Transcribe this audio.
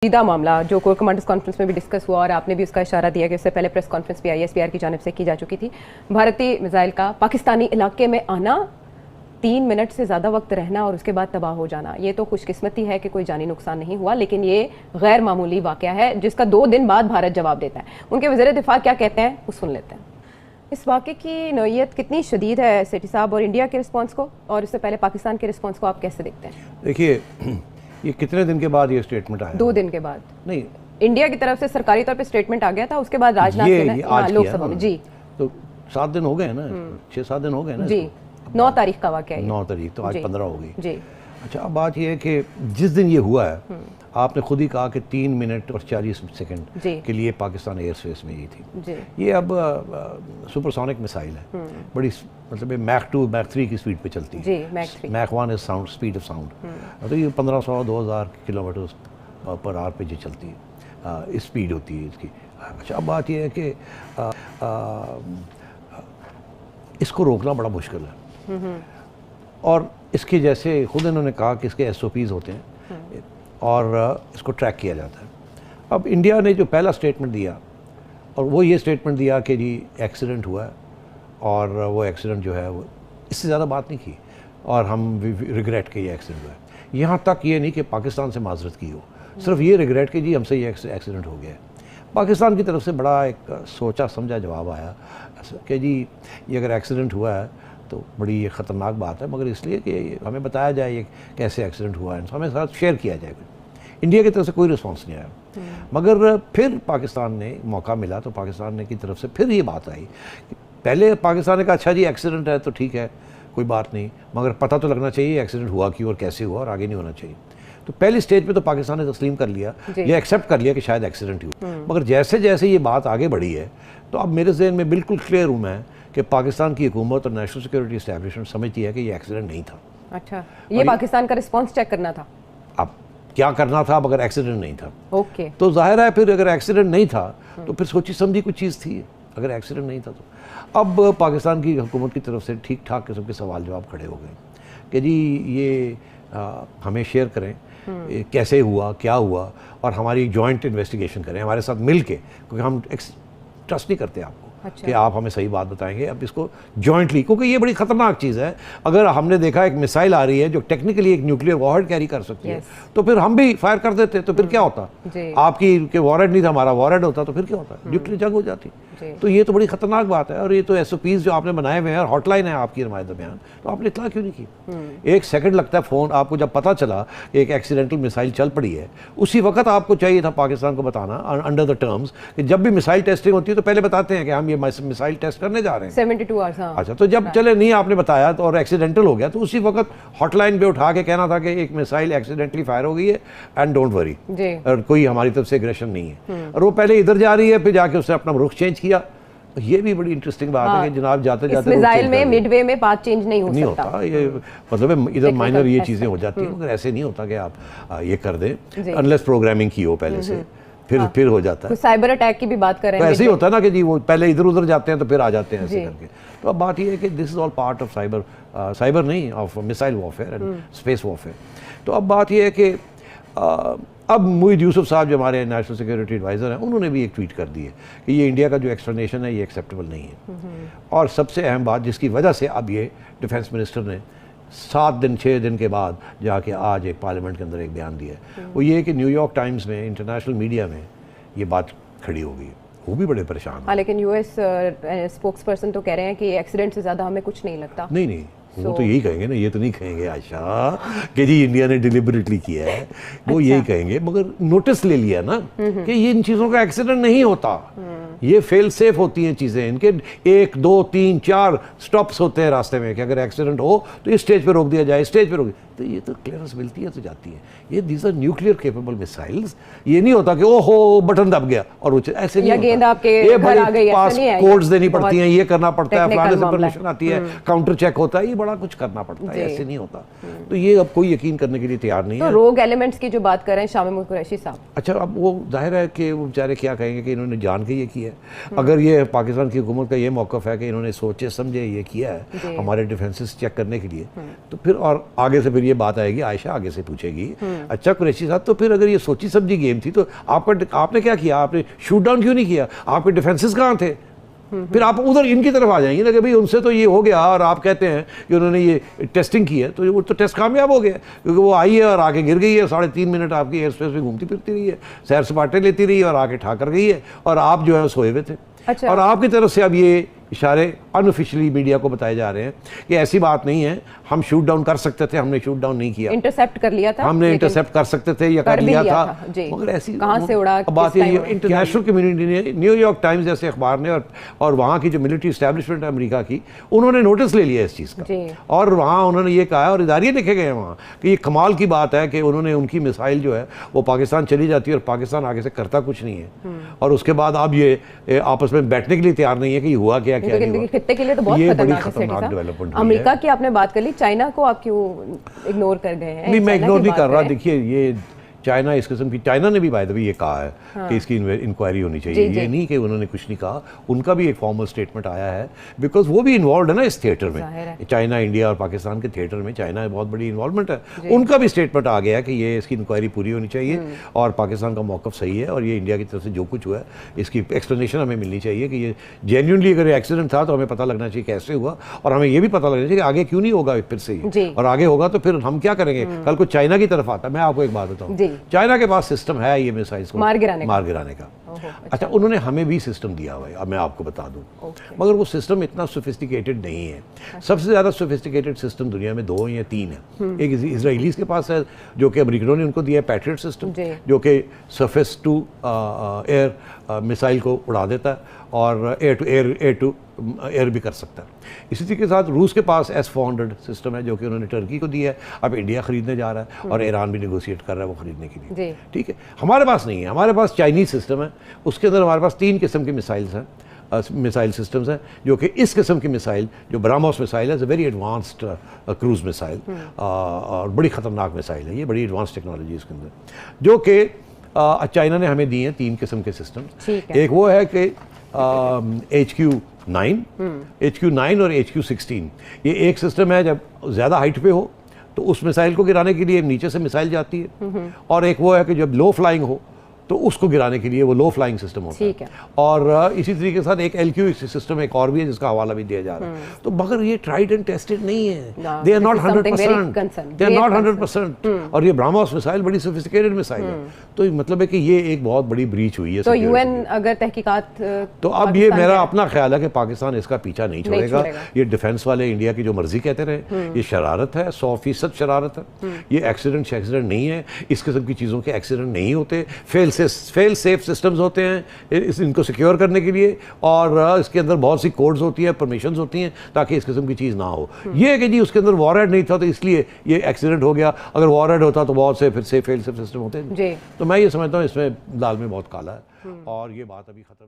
सीधा मामला जो कोर कमांडर्स कॉन्फ्रेंस में भी डिस्कस हुआ और आपने भी उसका इशारा दिया कि उससे पहले प्रेस कॉन्फ्रेंस भी ISPR की जानिब से की जा चुकी थी। भारतीय मिसाइल का पाकिस्तानी इलाके में आना, 3 मिनट से ज़्यादा वक्त रहना और उसके बाद तबाह हो जाना, ये तो खुशकिस्मती है कि कोई जानी नुकसान नहीं हुआ, लेकिन ये गैर मामूली वाक़या है जिसका 2 दिन बाद भारत जवाब देता है। उनके वज़ीर दिफा क्या कहते हैं वो सुन लेते हैं। इस वाक़े की नौइयत कितनी शदीद है सेठी साहब, और इंडिया के रिस्पॉन्स को और इससे पहले पाकिस्तान के रिस्पॉन्स को आप कैसे देखते हैं? देखिए, ये कितने दिन के बाद ये स्टेटमेंट आया? 2 दिन के बाद। नहीं, इंडिया की तरफ से सरकारी तौर पे स्टेटमेंट आ गया था, उसके बाद राजनाथ ने लोकसभा में जी तो 7 दिन हो गए ना, 6-7 दिन हो गए ना जी। 9 तारीख का वाक़या है। 9 तारीख तो आज 15 हो गई जी। अच्छा, अब बात ये है कि जिस दिन ये हुआ है, आपने खुद ही कहा कि 3 मिनट और 40 सेकंड के लिए पाकिस्तान एयर स्पेस में ही थी जी। ये अब सुपरसोनिक मिसाइल है, बड़ी मतलब मैक 2 मैक 3 की स्पीड पे चलती है जी, Mach 1 is sound speed of sound. तो ये 1500-2000 किलोमीटर पर आवर पे जो चलती है, इस स्पीड होती है इसकी। अच्छा, अब बात ये है कि इसको रोकना बड़ा मुश्किल है, और इसके जैसे खुद इन्होंने कहा कि इसके SOPs होते हैं और इसको ट्रैक किया जाता है। अब इंडिया ने जो पहला स्टेटमेंट दिया, और वो ये स्टेटमेंट दिया कि जी एक्सीडेंट हुआ है, और वो एक्सीडेंट जो है वो इससे ज़्यादा बात नहीं की, और हम रिग्रेट के ये एक्सीडेंट हुआ है। यहाँ तक ये नहीं कि पाकिस्तान से माजरत की हो, सिर्फ ये रिग्रेट कि जी हमसे ये एक्सीडेंट हो गया है। पाकिस्तान की तरफ से बड़ा एक सोचा समझा जवाब आया कि जी ये अगर एक्सीडेंट हुआ है तो बड़ी ये ख़तरनाक बात है, मगर इसलिए कि हमें बताया जाए ये कैसे एक्सीडेंट हुआ है, हमें साथ शेयर किया जाए। इंडिया की तरफ से कोई रिस्पॉन्स नहीं आया, मगर फिर पाकिस्तान ने मौका मिला तो पाकिस्तान ने की तरफ से फिर ये बात आई। पहले पाकिस्तान ने कहा अच्छा जी एक्सीडेंट है तो ठीक है, कोई बात नहीं, मगर पता तो लगना चाहिए एक्सीडेंट हुआ क्यों और कैसे हुआ, और आगे नहीं होना चाहिए। तो पहली स्टेज पे तो पाकिस्तान ने तस्लीम कर लिया, ये एक्सेप्ट कर लिया कि शायद एक्सीडेंट हुआ, मगर जैसे जैसे ये बात आगे बढ़ी है तो अब मेरे ज़हन में बिल्कुल क्लियर हूँ मैं कि पाकिस्तान की हुकूमत और नेशनल सिक्योरिटी एस्टैब्लिशमेंट समझती है कि ये एक्सीडेंट नहीं था। अच्छा, ये पाकिस्तान का रिस्पॉन्स चेक करना था। अब क्या करना था अगर एक्सीडेंट नहीं था? ओके, तो जाहिर है फिर अगर एक्सीडेंट नहीं था तो फिर सोची समझी कुछ चीज़ थी, अगर एक्सीडेंट नहीं था तो। अब पाकिस्तान की हुकूमत की तरफ से ठीक ठाक किस्म के सवाल जवाब खड़े हो गए कि जी ये हमें शेयर करें कैसे हुआ, क्या हुआ, और हमारी जॉइंट इन्वेस्टिगेशन करें हमारे साथ मिल के, क्योंकि हम ट्रस्ट नहीं करते आपको। अच्छा। कि आप हमें सही बात बताएंगे, अब इसको जॉइंटली, क्योंकि ये बड़ी ख़तरनाक चीज़ है। अगर हमने देखा एक मिसाइल आ रही है जो टेक्निकली एक न्यूक्लियर वॉरहेड कैरी कर सकती है, तो फिर हम भी फायर कर देते, तो फिर क्या होता? आपकी वॉरहेड नहीं था, हमारा वॉरहेड होता, तो फिर क्या होता? न्यूक्लियर जंग हो जाती। तो ये तो बड़ी ख़तरनाक बात है, और ये तो SOPs जो आपने बनाए हुए हैं, और हॉटलाइन है आपकी नुमाइंदा बयान, तो आपने इतना क्यों नहीं की? 1 सेकंड लगता है फ़ोन आपको, जब पता चला एक एक्सीडेंटल मिसाइल चल पड़ी है, उसी वक्त आपको चाहिए था पाकिस्तान को बताना अंडर द टर्म्स कि जब भी मिसाइल टेस्टिंग होती है तो पहले बताते हैं कि हम ये मिसाइल टेस्ट करने जा रहे हैं 72 आवर्स। हाँ। अच्छा, तो जब चले नहीं आपने बताया तो और एक्सीडेंटल हो गया, तो उसी वक्त हॉटलाइन पे उठा के कहना था कि एक मिसाइल एक्सीडेंटली फायर हो गई है एंड डोंट वरी, और कोई हमारी तरफ से एग्रेशन नहीं है, और वो पहले इधर जा रही है, फिर जाके उसने अपना रुख चेंज किया। ये भी बड़ी इंटरेस्टिंग बात है कि जनाब जाते जाते मिसाइल में मिडवे में बात चेंज नहीं हो सकता। ये मतलब इधर माइनर ये चीज़ें हो जाती हैं, मगर ऐसे नहीं होता कि आप ये कर दें अनलेस प्रोग्रामिंग की हो पहले से, फिर हो जाता है। साइबर अटैक की भी बात करें तो ऐसे ही होता है ना कि जी वो पहले इधर उधर जाते हैं तो फिर आ जाते हैं ऐसे करके। तो अब बात ये है कि this is all part of cyber नहीं, of missile warfare and space warfare. तो अब बात ये है कि अब मोहिद यूसुफ साहब जो हमारे नेशनल सिक्योरिटी एडवाइज़र हैं, उन्होंने भी एक ट्वीट कर दी है कि ये इंडिया का जो एक्सप्लेनेशन है ये एक्सेप्टेबल नहीं है। और सबसे अहम बात जिसकी वजह से अब ये डिफेंस मिनिस्टर ने 6 दिन के बाद जाके आज एक पार्लियामेंट के अंदर एक बयान दिया है, वो ये कि न्यूयॉर्क टाइम्स में, इंटरनेशनल मीडिया में ये बात खड़ी हो गई, वो भी बड़े परेशान। हाँ, लेकिन US स्पोक्स पर्सन तो कह रहे हैं कि एक्सीडेंट से ज़्यादा हमें कुछ नहीं लगता। नहीं, वो तो यही कहेंगे ना, ये तो नहीं कहेंगे आशा कि जी इंडिया ने डिलिबरेटली किया है, वो यही कहेंगे, मगर नोटिस ले लिया ना कि ये इन चीज़ों का एक्सीडेंट नहीं होता, ये फेल सेफ होती हैं चीज़ें, इनके 1, 2, 3, 4 स्टॉप्स होते हैं रास्ते में कि अगर एक्सीडेंट हो तो इस स्टेज पे रोक दिया जाए, स्टेज पे रोक, तो ये तो क्लियरेंस मिलती है तो जाती है। ये these are nuclear capable missiles, ये नहीं होता कि ओहो बटन दब गया और वो ऐसे नहीं होता। ये बड़ी पास कोड्स देनी पड़ती हैं, ये करना पड़ता है, फलाने से परमिशन आती है, काउंटर चेक होता है, ये बड़ा कुछ करना पड़ता है, ऐसे नहीं होता। तो ये अब कोई यकीन करने के लिए तैयार नहीं है। रोग एलिमेंट्स की जो बात कर रहे हैं शामिम कुरैशी साहब, अच्छा, अब वो जाहिर है कि वो बेचारे क्या कहेंगे कि इन्होंने जान के ये किया है। अगर ये पाकिस्तान की हुकूमत का ये मौक़िफ़ है कि इन्होंने सोचे समझे ये किया है हमारे डिफेंसेस चेक करने के लिए, तो फिर और आगे से फिर یہ بات آئے گی عائشہ آگے سے پوچھے گی اچھا قریشی صاحب تو پھر اگر یہ سوچی سمجھی گیم تھی تو آپ نے کیا کیا, آپ نے شوٹ ڈاؤن کیوں نہیں کیا, آپ کے ڈیفینسز کہاں تھے؟ پھر آپ ادھر ان کی طرف آ جائیں گے نا کہ بھائی ان سے تو یہ ہو گیا اور آپ کہتے ہیں کہ انہوں نے یہ ٹیسٹنگ کی ہے, تو وہ تو ٹیسٹ کامیاب ہو گیا کیونکہ وہ آئی ہے اور آ کے گر گئی ہے, 3.5 منٹ آپ کی ایئر اسپیس میں گھومتی پھرتی رہی ہے, سیر سپاٹے لیتی رہی اور آ کے ٹھا کر گئی ہے, اور آپ جو ہے سوئے ہوئے تھے. اور آپ کی طرف سے اب یہ اشارے انآفیشلی میڈیا کو بتائے جا رہے ہیں کہ ایسی بات نہیں ہے, ہم شوٹ ڈاؤن کر سکتے تھے, ہم نے شوٹ ڈاؤن نہیں کیا, انٹرسپٹ کر لیا تھا, ہم نے انٹرسپٹ کر سکتے تھے یا کر لیا تھا, مگر ایسی کہاں سے اڑا, بات یہ انٹرنیشنل کمیونٹی نے, نیو یارک ٹائمز جیسے اخبار نے اور وہاں کی جو ملٹری اسٹیبلشمنٹ ہے امریکہ کی, انہوں نے نوٹس لے لیا اس چیز کا, اور وہاں انہوں نے یہ کہا اور ادارے لکھے گئے ہیں وہاں کہ یہ کمال کی بات ہے کہ انہوں نے ان کی میسائل جو ہے وہ پاکستان چلی جاتی ہے اور پاکستان آگے سے کرتا کچھ نہیں ہے, اور اس کے بعد اب یہ آپس میں بیٹھنے کے لیے تیار نہیں ہے کہ یہ ہوا کیا نہیں ہوا. خطے کے لیے تو بہت خطرناک ڈیولپمنٹ. امریکہ کی آپ نے بات کر لی, چائنا کو آپ کیوں اگنور کر گئے ہیں؟ نہیں, میں اگنور نہیں کر رہا. دیکھیے یہ چائنا اس قسم کی, چائنا نے بھی بائی دا وے یہ کہا ہے کہ اس کی انکوائری ہونی چاہیے, یہ نہیں کہ انہوں نے کچھ نہیں کہا, ان کا بھی ایک فارمل اسٹیٹمنٹ آیا ہے بیکاز وہ بھی انوالوڈ ہے نا اس تھیٹر میں, چائنا انڈیا اور پاکستان کے تھیٹر میں چائنا بہت بڑی انوالومنٹ ہے, ان کا بھی اسٹیٹمنٹ آ گیا کہ یہ اس کی انکوائری پوری ہونی چاہیے اور پاکستان کا موقف صحیح ہے, اور یہ انڈیا کی طرف سے جو کچھ ہوا ہے اس کی ایکسپلینیشن ہمیں ملنی چاہیے کہ یہ جینیونلی اگر ایکسیڈنٹ تھا تو ہمیں پتہ لگنا چاہیے کیسے ہوا, اور ہمیں یہ بھی پتہ لگنا چاہیے کہ آگے کیوں نہیں ہوگا پھر سے یہ, اور آگے ہوگا تو پھر ہم کیا کریں گے. کل کو چائنا کی طرف آتا, میں آپ کو ایک بات بتاؤں, چائنا کے پاس سسٹم ہے یہ میسائلز کو مار گرانے کا. اچھا انہوں نے ہمیں بھی سسٹم دیا ہوا ہے, اب میں آپ کو بتا دوں, مگر وہ سسٹم اتنا سوفسٹیکیٹڈ نہیں ہے. سب سے زیادہ سوفسٹیکیٹڈ سسٹم دنیا میں 2 یا 3 ہیں. ایک اسرائیلیز کے پاس ہے جو کہ امریکنوں نے ان کو دیا ہے, پیٹریٹ سسٹم, جو کہ سرفیس ٹو ایئر میسائل کو اڑا دیتا ہے اور ایئر ٹو ایئر بھی کر سکتا ہے. اسی طریقے کے ساتھ روس کے پاس S-400 سسٹم ہے جو کہ انہوں نے ٹرکی کو دیا ہے, اب انڈیا خریدنے جا رہا ہے اور ایران بھی نیگوشیٹ کر رہا ہے وہ خریدنے کے لیے. ٹھیک ہے, ہمارے پاس نہیں ہے, ہمارے پاس چائنیز سسٹم ہے, اس کے اندر ہمارے پاس 3 قسم کی میسائلز ہیں, میسائل سسٹمز ہیں, جو کہ اس قسم کی میسائل جو براموس میسائل ہے, ویری ایڈوانسڈ کروز میسائل, اور بڑی خطرناک میسائل ہے, یہ بڑی ایڈوانس ٹیکنالوجی اس کے اندر, جو کہ چائنا نے ہمیں دی ہیں 3 قسم کے سسٹم. ایک وہ ہے کہ HQ9 اور HQ16, یہ ایک سسٹم ہے جب زیادہ ہائٹ پہ ہو تو اس میسائل کو گرانے کے لیے نیچے سے میسائل جاتی ہے, اور ایک وہ ہے کہ جب لو فلائنگ ہو تو اس کو گرانے کے لیے وہ لو فلائنگ سسٹم ہوتا ہے. اور اسی طریقے کے ساتھ ایک LQ سسٹم ایک اور بھی ہے جس کا حوالہ بھی دیا جا رہا ہے. تو مگر یہ ٹرائڈ اینڈ ٹیسٹڈ نہیں ہے, they are not 100%, اور یہ براموس میسائل بڑی سوفسٹیکیٹڈ میسائل ہے. تو مطلب ہے کہ یہ ایک بہت بڑی بریچ ہوئی ہے. تو UN اگر تحقیقات, تو اب یہ میرا اپنا خیال ہے کہ پاکستان اس کا پیچھا نہیں چھوڑے گا. یہ ڈیفینس والے انڈیا کی جو مرضی کہتے رہے, یہ شرارت ہے, 100% شرارت ہے. یہ ایکسیڈنٹ نہیں ہے, اس قسم کی چیزوں کے ایکسیڈنٹ نہیں ہوتے, فیل سیف سسٹمز ہوتے ہیں ان کو سیکیور کرنے کے لیے, اور اس کے اندر بہت سی کوڈز ہوتی ہیں, پرمیشنز ہوتی ہیں تاکہ اس قسم کی چیز نہ ہو. یہ کہ جی اس کے اندر وار ہیڈ نہیں تھا تو اس لیے یہ ایکسیڈنٹ ہو گیا, اگر وار ہیڈ ہوتا تو بہت سے پھر سے فیل سیف سسٹم ہوتے ہیں. تو میں یہ سمجھتا ہوں اس میں دال میں بہت کالا ہے, اور یہ بات ابھی ختم